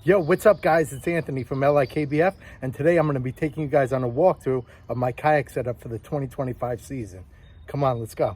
Yo, what's up guys? It's Anthony from LIKBF, and today I'm going to be taking you guys on a walkthrough of my kayak setup for the 2025 season. Come on, let's go.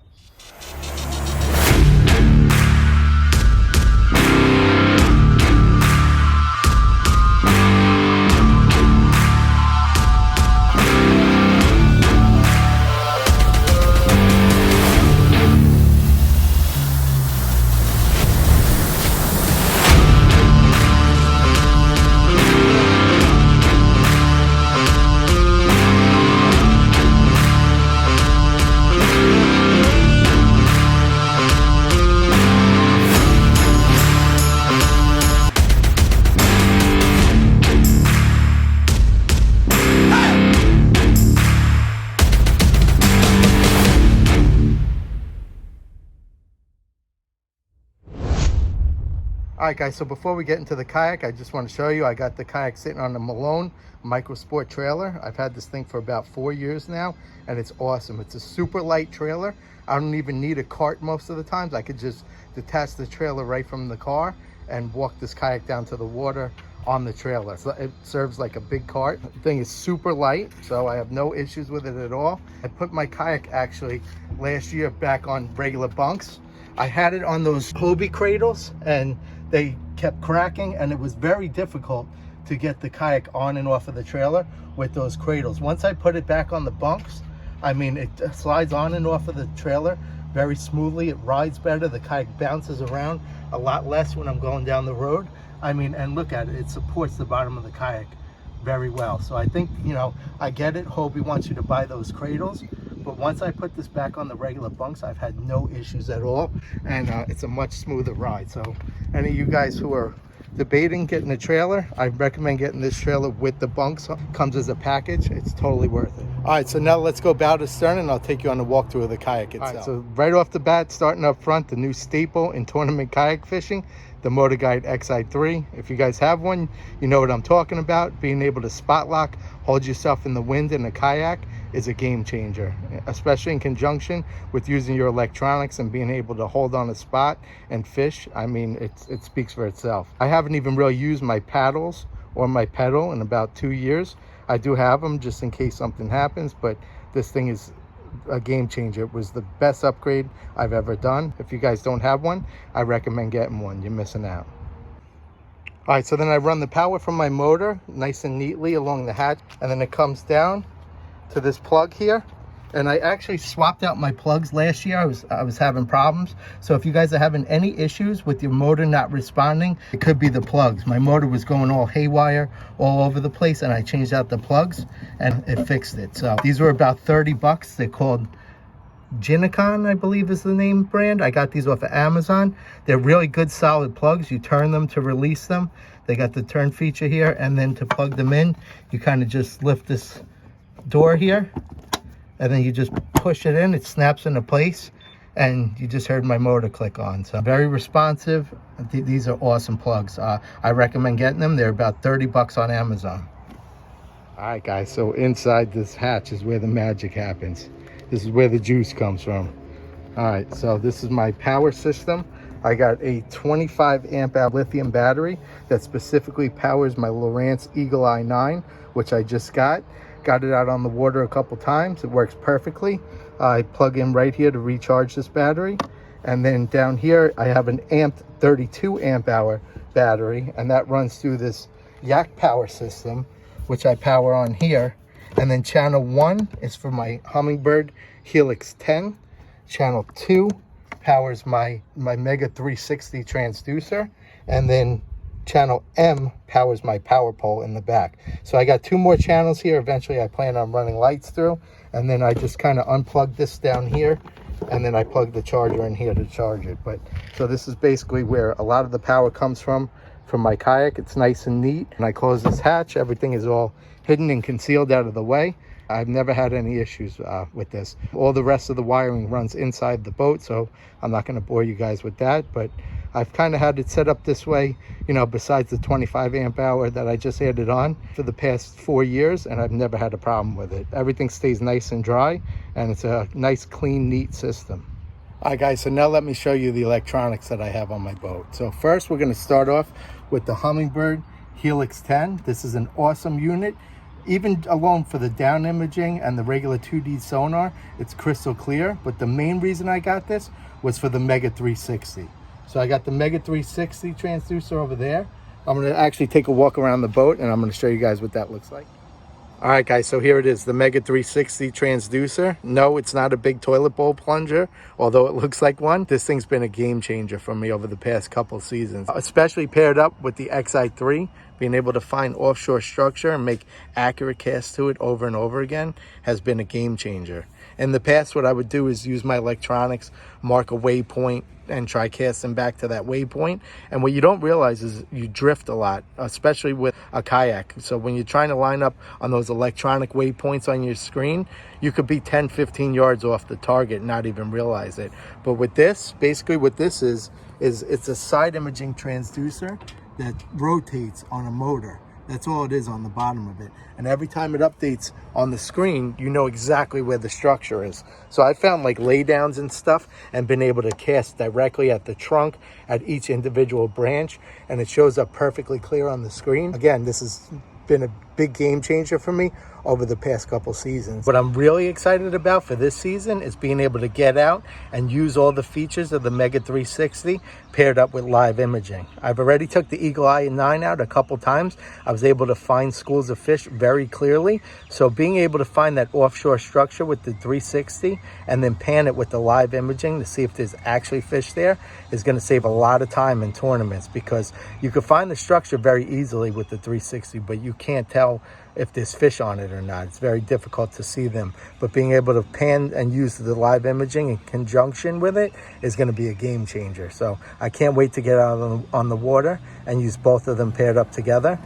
All right guys, so before we get into the kayak, I just want to show you, I got the kayak sitting on the Malone Micro Sport trailer. I've had this thing for about 4 years now, and it's awesome. It's a super light trailer. I don't even need a cart most of the times. I could just detach the trailer right from the car and walk this kayak down to the water on the trailer. So it serves like a big cart. The thing is super light, so I have no issues with it at all. I put my kayak actually last year back on regular bunks. I had it on those Hobie cradles and they kept cracking, and it was very difficult to get the kayak on and off of the trailer with those cradles. Once I put it back on the bunks, I mean, it slides on and off of the trailer very smoothly. It rides better. The kayak bounces around a lot less when I'm going down the road. I mean, and look at it, it supports the bottom of the kayak very well. So I think, you know, I get it. Hobie wants you to buy those cradles, but once I put this back on the regular bunks, I've had no issues at all, and it's a much smoother ride. So any of you guys who are debating getting a trailer, I recommend getting this trailer with the bunks. Comes as a package. It's totally worth it. All right, so now let's go bow to stern and I'll take you on a walkthrough of the kayak itself. All right, so right off the bat, starting up front, the new staple in tournament kayak fishing, the Motor Guide XI3. If you guys have one, you know what I'm talking about. Being able to spot lock, hold yourself in the wind in a kayak is a game changer, especially in conjunction with using your electronics and being able to hold on a spot and fish. I mean, it speaks for itself. I haven't even really used my paddles or my pedal in about 2 years. I do have them just in case something happens, but this thing is a game changer. It was the best upgrade I've ever done. If you guys don't have one, I recommend getting one. You're missing out. All right, so then I run the power from my motor nice and neatly along the hatch, and then it comes down to this plug here. And I actually swapped out my plugs last year. I was having problems. So if you guys are having any issues with your motor not responding, it could be the plugs. My motor was going all haywire all over the place, and I changed out the plugs and it fixed it. So these were about 30 bucks. They're called Ginicon, I believe is the name brand. I got these off of Amazon. They're really good solid plugs. You turn them to release them. They got the turn feature here, and then to plug them in, you kind of just lift this door here, and then you just push it in. It snaps into place, and you just heard my motor click on. So very responsive. These are awesome plugs. I recommend getting them. They're about 30 bucks on Amazon. All right guys, so inside this hatch is where the magic happens. This is where the juice comes from. All right, so this is my power system. I got a 25 amp hour lithium battery that specifically powers my Lowrance Eagle Eye 9, which I just got it out on the water a couple times. It works perfectly. I plug in right here to recharge this battery, and then down here I have an 32 amp hour battery, and that runs through this Yak power system, which I power on here. And then channel 1 is for my Humminbird Helix 10. Channel 2 powers my Mega 360 transducer, and then channel M powers my power pole in the back. So I got 2 more channels here. Eventually I plan on running lights through, and then I just kind of unplug this down here, and then I plug the charger in here to charge it. But so this is basically where a lot of the power comes from my kayak. It's nice and neat. And I close this hatch, everything is all hidden and concealed out of the way. I've never had any issues with this. All the rest of the wiring runs inside the boat, so I'm not going to bore you guys with that, but I've kind of had it set up this way, you know, besides the 25 amp hour that I just added on for the past 4 years, and I've never had a problem with it. Everything stays nice and dry, and it's a nice, clean, neat system. All right, guys, so now let me show you the electronics that I have on my boat. So first, we're going to start off with the Humminbird Helix 10. This is an awesome unit. Even alone for the down imaging and the regular 2D sonar, it's crystal clear. But the main reason I got this was for the Mega 360. So I got the Mega 360 transducer over there. I'm gonna actually take a walk around the boat and I'm gonna show you guys what that looks like. All right, guys, so here it is, the Mega 360 transducer. No, it's not a big toilet bowl plunger, although it looks like one. This thing's been a game changer for me over the past couple seasons, especially paired up with the XI3. Being able to find offshore structure and make accurate casts to it over and over again has been a game changer. In the past, what I would do is use my electronics, mark a waypoint, and try casting back to that waypoint. And what you don't realize is you drift a lot, especially with a kayak. So when you're trying to line up on those electronic waypoints on your screen, you could be 10, 15 yards off the target and not even realize it. But with this, basically what this is it's a side imaging transducer that rotates on a motor. That's all it is on the bottom of it. And every time it updates on the screen, you know exactly where the structure is. So I found like laydowns and stuff and been able to cast directly at the trunk at each individual branch, and it shows up perfectly clear on the screen. Again, this has been a big game changer for me over the past couple seasons. What I'm really excited about for this season is being able to get out and use all the features of the Mega 360 paired up with live imaging. I've already took the Eagle Eye 9 out a couple times. I was able to find schools of fish very clearly. So being able to find that offshore structure with the 360 and then pan it with the live imaging to see if there's actually fish there is going to save a lot of time in tournaments, because you can find the structure very easily with the 360, but you can't tell if there's fish on it or not. It's very difficult to see them. But being able to pan and use the live imaging in conjunction with it is going to be a game changer. So I can't wait to get out on the water and use both of them paired up together.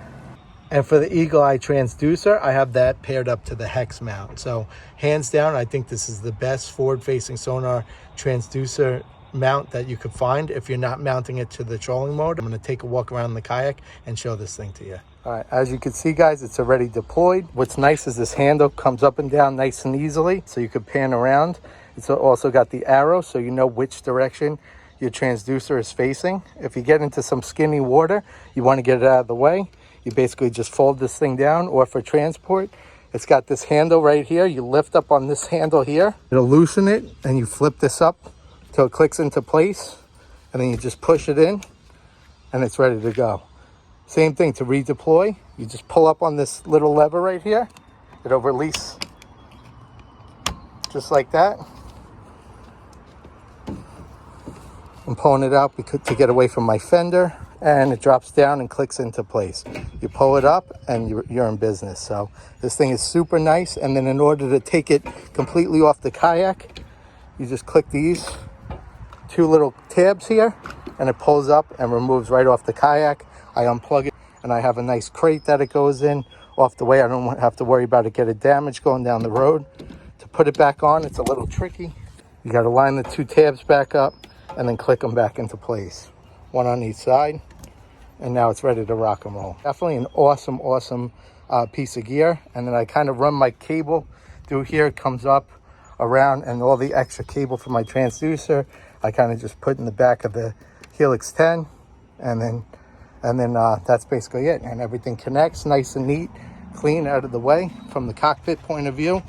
And for the Eagle Eye transducer, I have that paired up to the hex mount. So hands down, I think this is the best forward-facing sonar transducer mount that you could find if you're not mounting it to the trolling mode. I'm going to take a walk around the kayak and show this thing to you. All right, as you can see, guys, it's already deployed. What's nice is this handle comes up and down nice and easily, so you could pan around. It's also got the arrow, so you know which direction your transducer is facing. If you get into some skinny water, you want to get it out of the way, you basically just fold this thing down. Or for transport, it's got this handle right here. You lift up on this handle here, it'll loosen it, and you flip this up till it clicks into place, and then you just push it in, and it's ready to go. Same thing to redeploy. You just pull up on this little lever right here. It'll release just like that. I'm pulling it out to get away from my fender, and it drops down and clicks into place. You pull it up and you're in business. So this thing is super nice. And then in order to take it completely off the kayak, you just click these two little tabs here, and it pulls up and removes right off the kayak. I unplug it, and I have a nice crate that it goes in off the way. I don't have to worry about it getting damaged going down the road. To put it back on, it's a little tricky. You got to line the two tabs back up and then click them back into place. One on each side, and now it's ready to rock and roll. Definitely an awesome piece of gear. And then I kind of run my cable through here. It comes up around, and all the extra cable for my transducer I kind of just put in the back of the Helix 10, and then that's basically it. And everything connects nice and neat, clean, out of the way. From the cockpit point of view,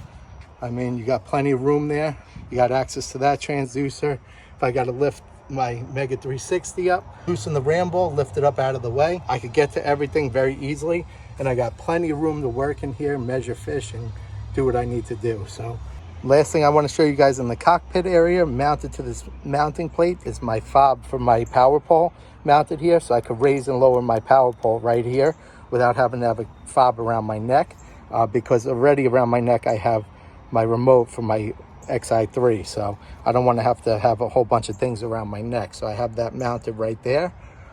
I mean, you got plenty of room there. You got access to that transducer. If I got to lift my Mega 360 up, loosen the ram ball, lift it up out of the way, I could get to everything very easily. And I got plenty of room to work in here, measure fish, and do what I need to do. So last thing I want to show you guys in the cockpit area, mounted to this mounting plate, is my fob for my power pole mounted here. So I could raise and lower my power pole right here without having to have a fob around my neck, because already around my neck I have my remote for my XI3. So I don't want to have a whole bunch of things around my neck. So I have that mounted right there.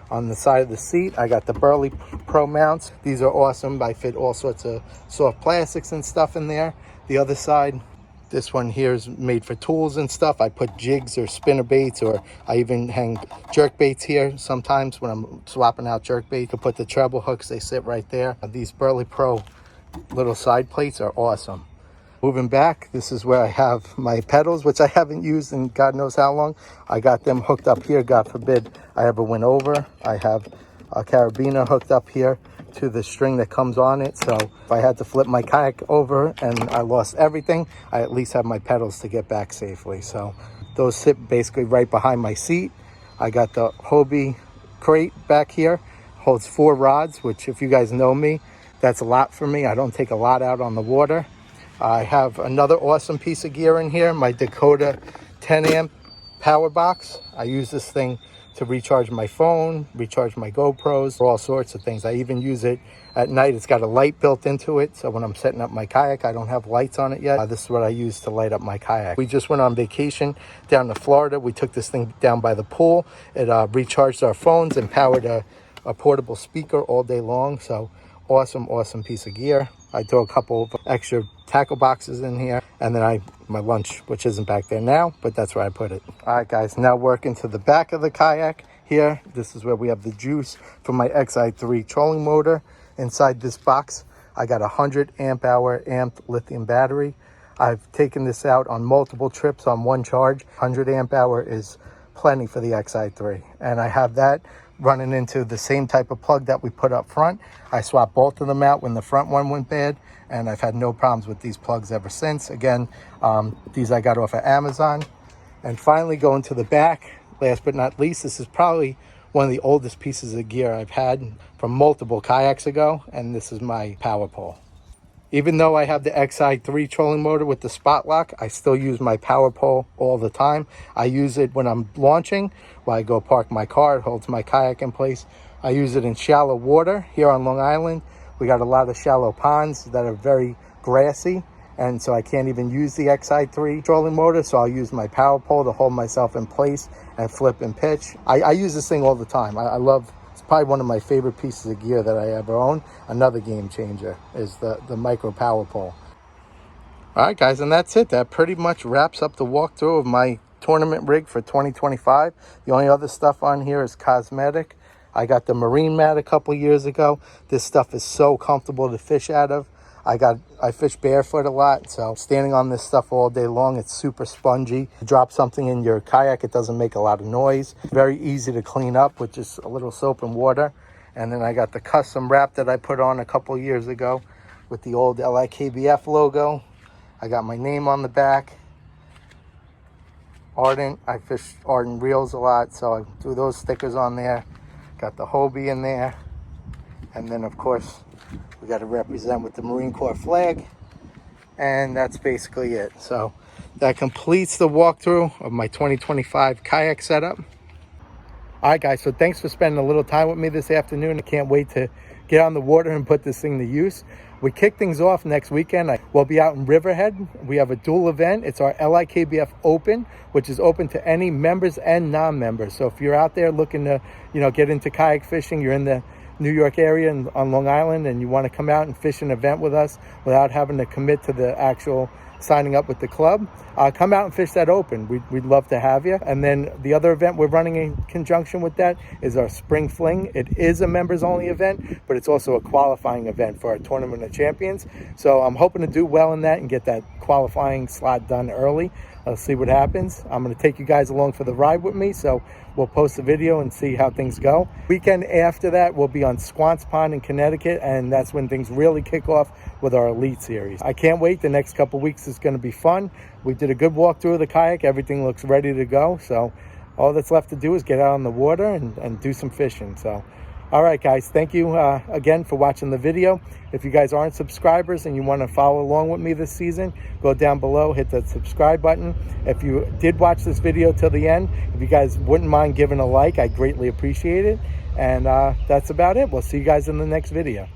On the side of the seat, I got the Burley Pro mounts. These are awesome. I fit all sorts of soft plastics and stuff in there. The other side, this one here is made for tools and stuff. I put jigs or spinner baits, or I even hang jerk baits here sometimes when I'm swapping out jerk bait. You can put the treble hooks, they sit right there. These Burley Pro little side plates are awesome. Moving back, this is where I have my pedals, which I haven't used in God knows how long. I got them hooked up here. God forbid I ever went over. I have a carabiner hooked up here to the string that comes on it. So if I had to flip my kayak over and I lost everything, I at least have my pedals to get back safely. So those sit basically right behind my seat. I got the Hobie crate back here, holds 4 rods, which if you guys know me, that's a lot for me. I don't take a lot out on the water. I have another awesome piece of gear in here, my Dakota 10 amp power box. I use this thing to recharge my phone, recharge my GoPros, all sorts of things. I even use it at night. It's got a light built into it, so when I'm setting up my kayak, I don't have lights on it yet. This is what I use to light up my kayak. We just went on vacation down to Florida. We took this thing down by the pool. It recharged our phones and powered a portable speaker all day long. So awesome piece of gear. I throw a couple of extra tackle boxes in here, and then my lunch, which isn't back there now, but that's where I put it. All right, guys, now working to the back of the kayak here. This is where we have the juice for my XI3 trolling motor. Inside this box, I got a 100 amp hour amped lithium battery. I've taken this out on multiple trips on one charge. 100 amp hour is plenty for the XI3, and I have that running into the same type of plug that we put up front. I swapped both of them out when the front one went bad, and I've had no problems with these plugs ever since. Again, these I got off of Amazon. And finally, going to the back, last but not least, this is probably one of the oldest pieces of gear I've had from multiple kayaks ago, and this is my power pole. Even though I have the XI3 trolling motor with the spot lock, I still use my power pole all the time. I use it when I'm launching, while I go park my car. It holds my kayak in place. I use it in shallow water here on Long Island. We got a lot of shallow ponds that are very grassy, and so I can't even use the XI3 trolling motor, so I'll use my power pole to hold myself in place and flip and pitch. I use this thing all the time. I love. It's probably one of my favorite pieces of gear that I ever own. Another game changer is the micro power pole. All right, guys, and that's it. That pretty much wraps up the walkthrough of my tournament rig for 2025. The only other stuff on here is cosmetic. I got the marine mat a couple years ago. This stuff is so comfortable to fish out of. I fish barefoot a lot, so standing on this stuff all day long, it's super spongy. You drop something in your kayak, it doesn't make a lot of noise. Very easy to clean up with just a little soap and water. And then I got the custom wrap that I put on a couple years ago with the old LIKBF logo. I got my name on the back. Ardent, I fish Ardent reels a lot, so I threw those stickers on there. Got the Hobie in there. And then, of course, we got to represent with the Marine Corps flag. And that's basically it. So that completes the walkthrough of my 2025 kayak setup. All right, guys, so thanks for spending a little time with me this afternoon. I can't wait to get on the water and put this thing to use. We kick things off next weekend. We'll be out in Riverhead. We have a dual event. It's our LIKBF Open, which is open to any members and non-members. So if you're out there looking to, get into kayak fishing, you're in the New York area and on Long Island, and you want to come out and fish an event with us without having to commit to the actual signing up with the club, come out and fish that open. We'd love to have you. And then the other event we're running in conjunction with that is our Spring Fling. It is a members only event, but it's also a qualifying event for our Tournament of Champions. So I'm hoping to do well in that and get that qualifying slot done early. I'll see what happens. I'm going to take you guys along for the ride with me, so we'll post a video and see how things go. Weekend after that, we'll be on Squance Pond in Connecticut, and that's when things really kick off with our Elite Series. I can't wait. The next couple weeks is going to be fun. We did a good walkthrough of the kayak. Everything looks ready to go, so all that's left to do is get out on the water and do some fishing. So, all right, guys, thank you again for watching the video. If you guys aren't subscribers and you want to follow along with me this season, go down below, hit the subscribe button. If you did watch this video till the end, if you guys wouldn't mind giving a like, I greatly appreciate it. And that's about it. We'll see you guys in the next video.